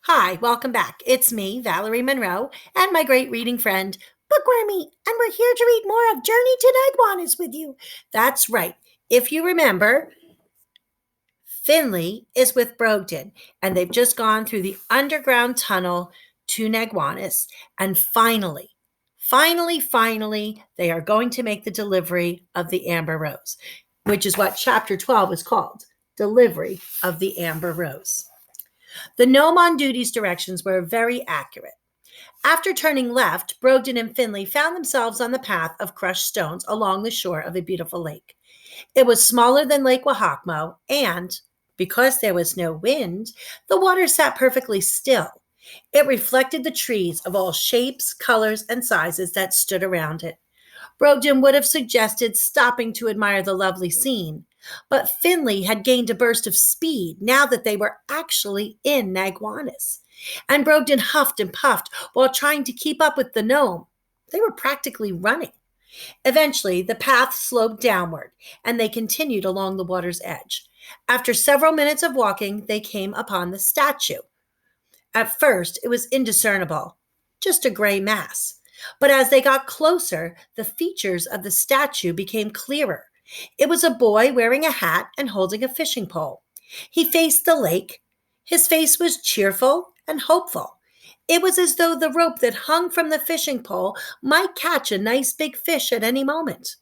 Hi, welcome back. It's me, Valerie Monroe, and my great reading friend, Bookwormy, and we're here to read more of Journey to Nagwanis with you. That's right. If you remember, Finley is with Brogden, and they've just gone through the underground tunnel to Nagwanis, and finally, they are going to make the delivery of the Amber Rose, which is what chapter 12 is called, Delivery of the Amber Rose. The gnome on duty's directions were very accurate. After turning left, Brogden and Finley found themselves on the path of crushed stones along the shore of a beautiful lake. It was smaller than Lake Wahakmo, and because there was no wind, the water sat perfectly still. It reflected the trees of all shapes, colors, and sizes that stood around it. Brogden would have suggested stopping to admire the lovely scene, but Finley had gained a burst of speed now that they were actually in Nagwanis. And Brogden huffed and puffed while trying to keep up with the gnome. They were practically running. Eventually, the path sloped downward, and they continued along the water's edge. After several minutes of walking, they came upon the statue. At first, it was indiscernible, just a gray mass. But as they got closer, the features of the statue became clearer. It was a boy wearing a hat and holding a fishing pole. He faced the lake. His face was cheerful and hopeful. It was as though the rope that hung from the fishing pole might catch a nice big fish at any moment.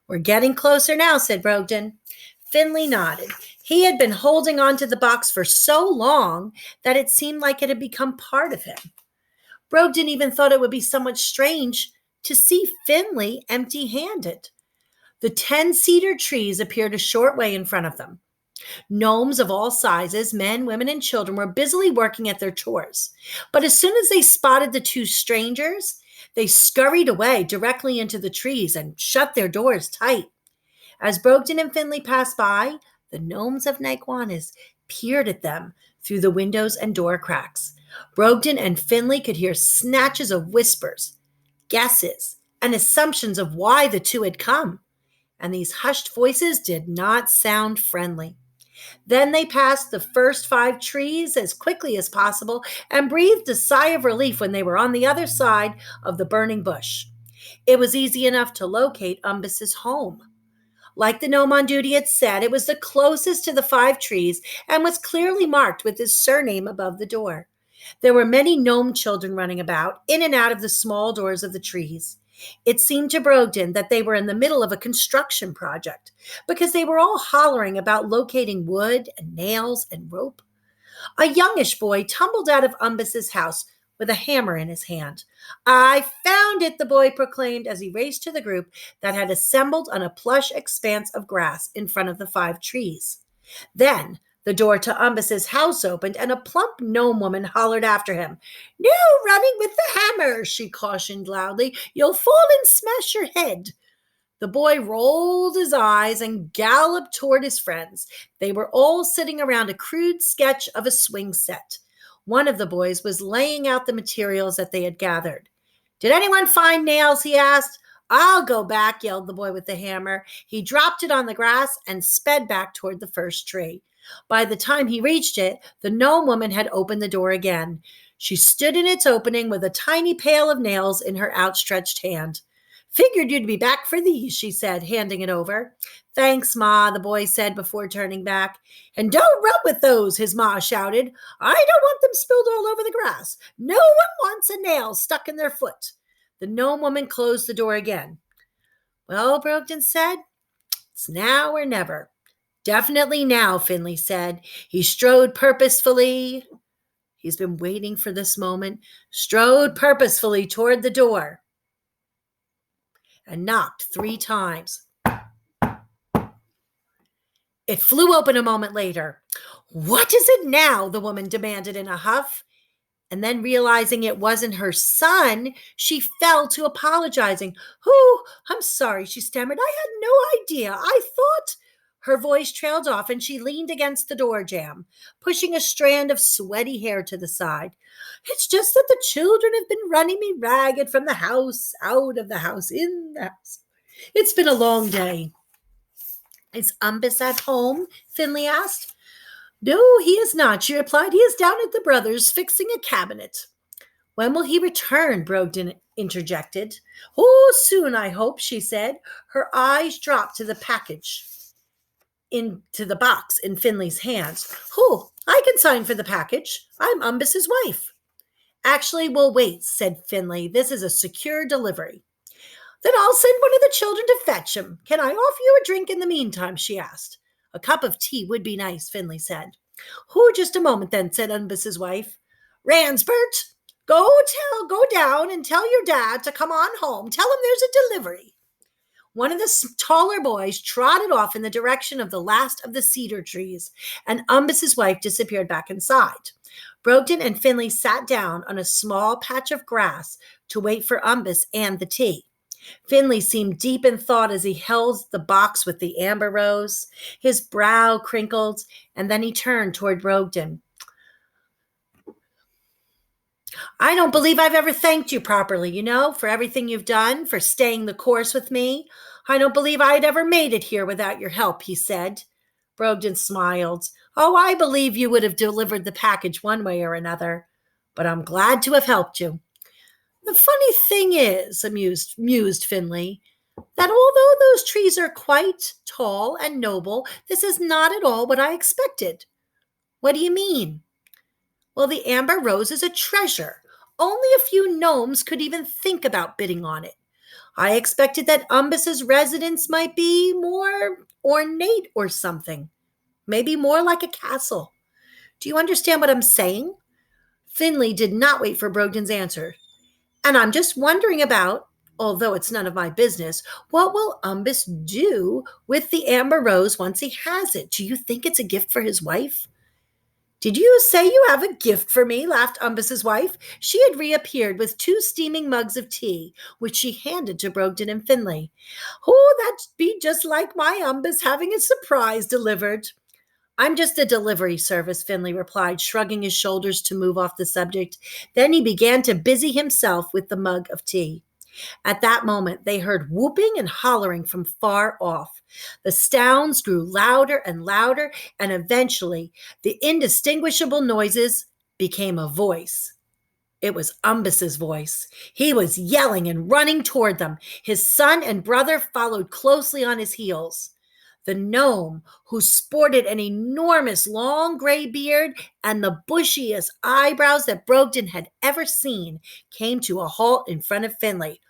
"We're getting closer now," said Brogden. Finley nodded. He had been holding on to the box for so long that it seemed like it had become part of him. Brogden even thought it would be somewhat strange to see Finley empty-handed. The 10 cedar trees appeared a short way in front of them. Gnomes of all sizes, men, women, and children, were busily working at their chores. But as soon as they spotted the two strangers, they scurried away directly into the trees and shut their doors tight. As Brogden and Finley passed by, the gnomes of Nagwanis peered at them through the windows and door cracks. Brogden and Finley could hear snatches of whispers, guesses, and assumptions of why the two had come. And these hushed voices did not sound friendly. Then they passed the first 5 trees as quickly as possible and breathed a sigh of relief when they were on the other side of the burning bush. It was easy enough to locate Umbus's home. Like the gnome on duty had said, it was the closest to the 5 trees and was clearly marked with his surname above the door. There were many gnome children running about, in and out of the small doors of the trees. It seemed to Brogden that they were in the middle of a construction project, because they were all hollering about locating wood and nails and rope. A youngish boy tumbled out of Umbus's house with a hammer in his hand. "I found it," the boy proclaimed as he raced to the group that had assembled on a plush expanse of grass in front of the 5 trees. Then the door to Umbus's house opened, and a plump gnome woman hollered after him. "No running with the hammer," she cautioned loudly. "You'll fall and smash your head." The boy rolled his eyes and galloped toward his friends. They were all sitting around a crude sketch of a swing set. One of the boys was laying out the materials that they had gathered. "Did anyone find nails?" he asked. "I'll go back," yelled the boy with the hammer. He dropped it on the grass and sped back toward the first tree. By the time he reached it, the gnome woman had opened the door again. She stood in its opening with a tiny pail of nails in her outstretched hand. "Figured you'd be back for these," she said, handing it over. "Thanks, Ma," the boy said before turning back. "And don't rub with those," his ma shouted. "I don't want them spilled all over the grass. No one wants a nail stuck in their foot." The gnome woman closed the door again. "Well," Brogden said, "it's now or never." "Definitely now," Finley said. He strode purposefully. He's been waiting for this moment. Strode purposefully toward the door and knocked 3 times. It flew open a moment later. "What is it now?" the woman demanded in a huff. And then, realizing it wasn't her son, she fell to apologizing. "Oh, I'm sorry," she stammered. "I had no idea. I thought—" Her voice trailed off, and she leaned against the door jamb, pushing a strand of sweaty hair to the side. "It's just that the children have been running me ragged from the house, out of the house, in the house. It's been a long day." "Is Umbus at home?" Finley asked. No, he is not, she replied. He is down at the brothers fixing a cabinet. When will he return? Brogden interjected. Oh, soon, I hope, she said. Her eyes dropped to the package, into the box in Finley's hands. Oh, I can sign for the package. I'm Umbus's wife. Actually, we'll wait, said Finley. This is a secure delivery. Then I'll send one of the children to fetch him. Can I offer you a drink in the meantime? She asked. A cup of tea would be nice, Finley said. Oh, just a moment then, said Umbus's wife. Ransbert, go down and tell your dad to come on home. Tell him there's a delivery. One of the taller boys trotted off in the direction of the last of the cedar trees, and Umbus's wife disappeared back inside. Brogden and Finley sat down on a small patch of grass to wait for Umbus and the tea. Finley seemed deep in thought as he held the box with the amber rose. His brow crinkled, and then he turned toward Brogden. I don't believe I've ever thanked you properly, for everything you've done, for staying the course with me. I don't believe I'd ever made it here without your help, he said. Brogden smiled. Oh, I believe you would have delivered the package one way or another, but I'm glad to have helped you. The funny thing is, mused Finley, that although those trees are quite tall and noble, this is not at all what I expected. What do you mean? Well, the amber rose is a treasure. Only a few gnomes could even think about bidding on it. I expected that Umbus's residence might be more ornate or something. Maybe more like a castle. Do you understand what I'm saying? Finley did not wait for Brogden's answer. And I'm just wondering about, although it's none of my business, what will Umbus do with the amber rose once he has it? Do you think it's a gift for his wife? Did you say you have a gift for me? Laughed Umbus's wife. She had reappeared with 2 steaming mugs of tea, which she handed to Brogden and Finley. Oh, that'd be just like my Umbus having a surprise delivered. I'm just a delivery service, Finley replied, shrugging his shoulders to move off the subject. Then he began to busy himself with the mug of tea. At that moment, they heard whooping and hollering from far off. The sounds grew louder and louder, and eventually the indistinguishable noises became a voice. It was Umbus's voice. He was yelling and running toward them. His son and brother followed closely on his heels. The gnome, who sported an enormous long gray beard and the bushiest eyebrows that Brogden had ever seen, came to a halt in front of Finley.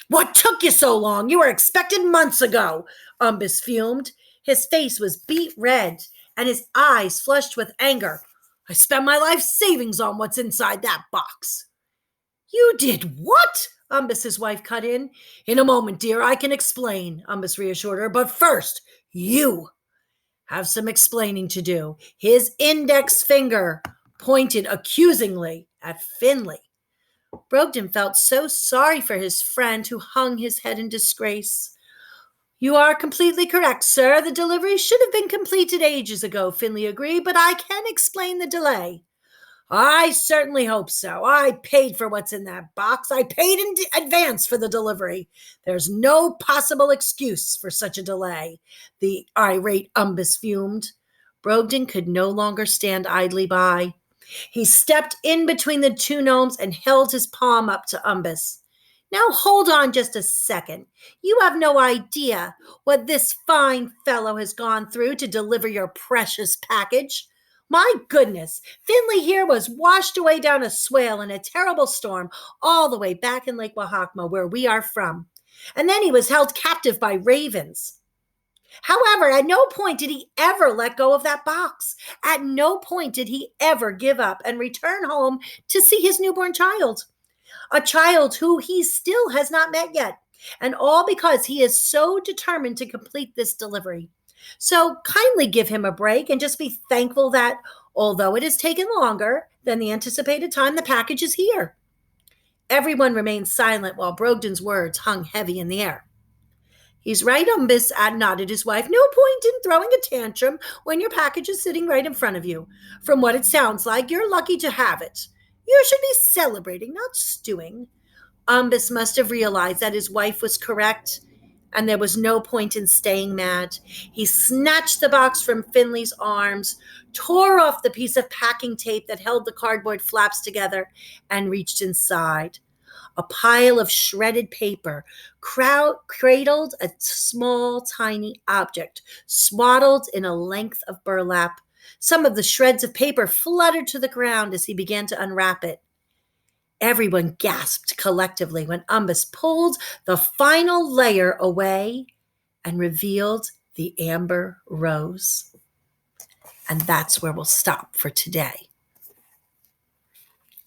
What took you so long? You were expected months ago, Umbus fumed. His face was beet red, and his eyes flushed with anger. I spent my life savings on what's inside that box. You did what? Umbus's wife cut in. In a moment, dear, I can explain, Umbus reassured her. But first, you have some explaining to do. His index finger pointed accusingly at Finley. Brogden felt so sorry for his friend who hung his head in disgrace. You are completely correct, sir. The delivery should have been completed ages ago, Finley agreed, but I can explain the delay. I certainly hope so. I paid for what's in that box. I paid in advance for the delivery. There's no possible excuse for such a delay, the irate Umbus fumed. Brogden could no longer stand idly by. He stepped in between the 2 gnomes and held his palm up to Umbus. Now hold on just a second. You have no idea what this fine fellow has gone through to deliver your precious package. My goodness, Finley here was washed away down a swale in a terrible storm all the way back in Lake Wahakma, where we are from. And then he was held captive by ravens. However, at no point did he ever let go of that box. At no point did he ever give up and return home to see his newborn child, a child who he still has not met yet, and all because he is so determined to complete this delivery. So kindly give him a break and just be thankful that, although it has taken longer than the anticipated time, the package is here. Everyone remained silent while Brogden's words hung heavy in the air. He's right, Umbus, nodded his wife. No point in throwing a tantrum when your package is sitting right in front of you. From what it sounds like, you're lucky to have it. You should be celebrating, not stewing. Umbus must have realized that his wife was correct, and there was no point in staying mad. He snatched the box from Finley's arms, tore off the piece of packing tape that held the cardboard flaps together, and reached inside. A pile of shredded paper cradled a small, tiny object, swaddled in a length of burlap. Some of the shreds of paper fluttered to the ground as he began to unwrap it. Everyone gasped collectively when Umbus pulled the final layer away and revealed the amber rose. And that's where we'll stop for today.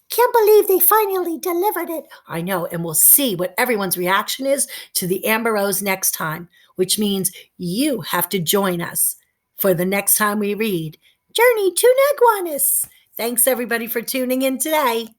Can't believe they finally delivered it. I know, and we'll see what everyone's reaction is to the amber rose next time, which means you have to join us for the next time we read Journey to Nagwanis. Thanks, everybody, for tuning in today.